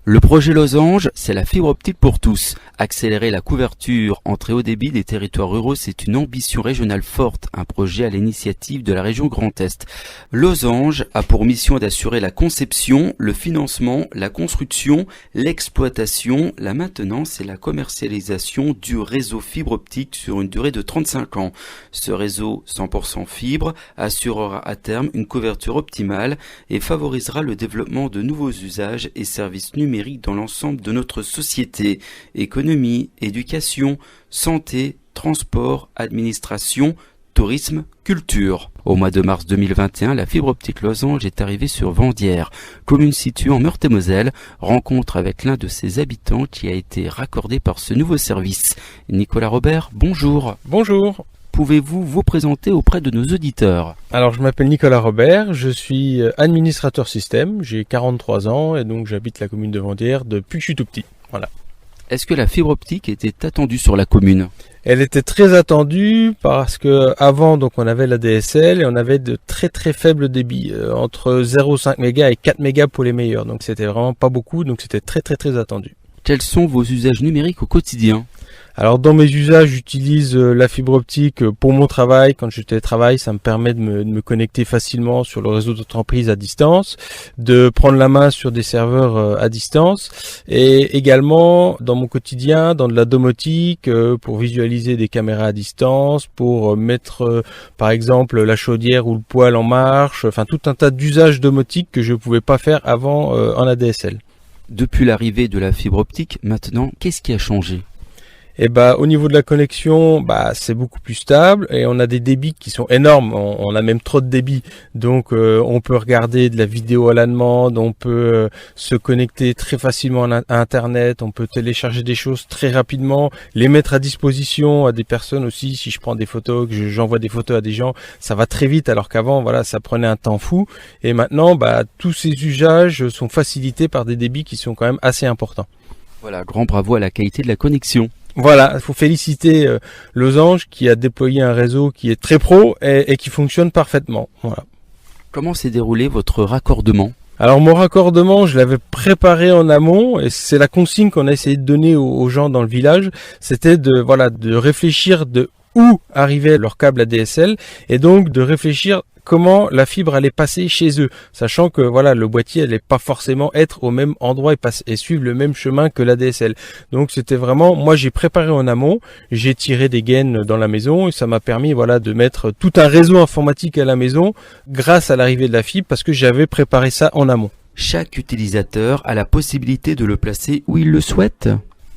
Le projet Losange, c'est la fibre optique pour tous. Accélérer la couverture en très haut débit des territoires ruraux, c'est une ambition régionale forte, un projet à l'initiative de la région Grand Est. Losange a pour mission d'assurer la conception, le financement, la construction, l'exploitation, la maintenance et la commercialisation du réseau fibre optique sur une durée de 35 ans. Ce réseau 100% fibre assurera à terme une couverture optimale et favorisera le développement de nouveaux usages et services numériques dans l'ensemble de notre société. Économie, éducation, santé, transport, administration, tourisme, culture. Au mois de mars 2021, la fibre optique Losange est arrivée sur Vendières, commune située en Meurthe-et-Moselle, rencontre avec l'un de ses habitants qui a été raccordé par ce nouveau service. Nicolas Robert, bonjour. Bonjour. Pouvez-vous vous présenter auprès de nos auditeurs? Alors, je m'appelle Nicolas Robert, je suis administrateur système, j'ai 43 ans et donc j'habite la commune de Vendières depuis que je suis tout petit. Voilà. Est-ce que la fibre optique était attendue sur la commune? Elle était très attendue parce que avant donc on avait la DSL et on avait de très très faibles débits, entre 0,5 mégas et 4 mégas pour les meilleurs. Donc c'était vraiment pas beaucoup, donc c'était très très très attendu. Quels sont vos usages numériques au quotidien? Alors dans mes usages, j'utilise la fibre optique pour mon travail. Quand je télétravaille, ça me permet de me connecter facilement sur le réseau d'entreprise à distance, de prendre la main sur des serveurs à distance, et également dans mon quotidien, dans de la domotique, pour visualiser des caméras à distance, pour mettre par exemple la chaudière ou le poêle en marche, enfin tout un tas d'usages domotiques que je ne pouvais pas faire avant en ADSL. Depuis l'arrivée de la fibre optique, maintenant, qu'est-ce qui a changé? Et au niveau de la connexion, c'est beaucoup plus stable et on a des débits qui sont énormes. On a même trop de débit, donc on peut regarder de la vidéo à la demande, on peut se connecter très facilement à Internet, on peut télécharger des choses très rapidement, les mettre à disposition à des personnes aussi. Si je prends des photos, que j'envoie des photos à des gens, ça va très vite, alors qu'avant, voilà, ça prenait un temps fou. Et maintenant, tous ces usages sont facilités par des débits qui sont quand même assez importants. Voilà, grand bravo à la qualité de la connexion. Voilà, il faut féliciter Losange qui a déployé un réseau qui est très pro et qui fonctionne parfaitement. Voilà. Comment s'est déroulé votre raccordement? Alors mon raccordement, je l'avais préparé en amont et c'est la consigne qu'on a essayé de donner aux gens dans le village, c'était de réfléchir de où arrivait leur câble ADSL et donc de réfléchir comment la fibre allait passer chez eux, sachant que le boîtier allait pas forcément être au même endroit et suivre le même chemin que l'ADSL. Donc c'était vraiment, moi j'ai préparé en amont, j'ai tiré des gaines dans la maison et ça m'a permis de mettre tout un réseau informatique à la maison grâce à l'arrivée de la fibre parce que j'avais préparé ça en amont. Chaque utilisateur a la possibilité de le placer où il le souhaite?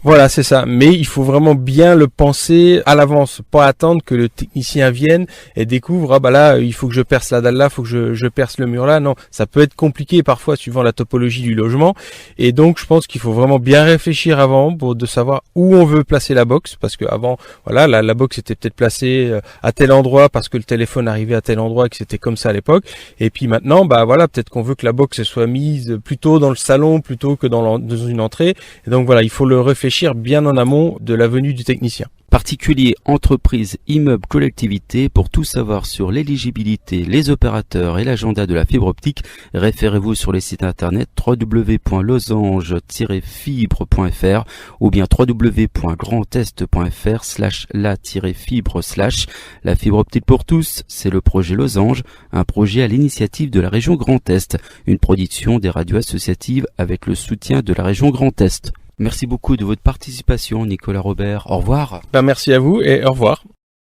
Voilà, c'est ça. Mais il faut vraiment bien le penser à l'avance, pas attendre que le technicien vienne et découvre là, il faut que je perce la dalle là, il faut que je perce le mur là. Non, ça peut être compliqué parfois suivant la topologie du logement. Et donc, je pense qu'il faut vraiment bien réfléchir avant de savoir où on veut placer la box, parce que avant, la box était peut-être placée à tel endroit parce que le téléphone arrivait à tel endroit et que c'était comme ça à l'époque. Et puis maintenant, peut-être qu'on veut que la box soit mise plutôt dans le salon plutôt que dans une entrée. Et donc il faut le réfléchir bien en amont de la venue du technicien. Particuliers, entreprises, immeubles, collectivités, pour tout savoir sur l'éligibilité, les opérateurs et l'agenda de la fibre optique, référez-vous sur les sites internet www.losange-fibre.fr ou bien www.grandest.fr/la-fibre/. La fibre optique pour tous, c'est le projet Losange, un projet à l'initiative de la région Grand Est, une production des radios associatives avec le soutien de la région Grand Est. Merci beaucoup de votre participation, Nicolas Robert. Au revoir. Merci à vous et au revoir.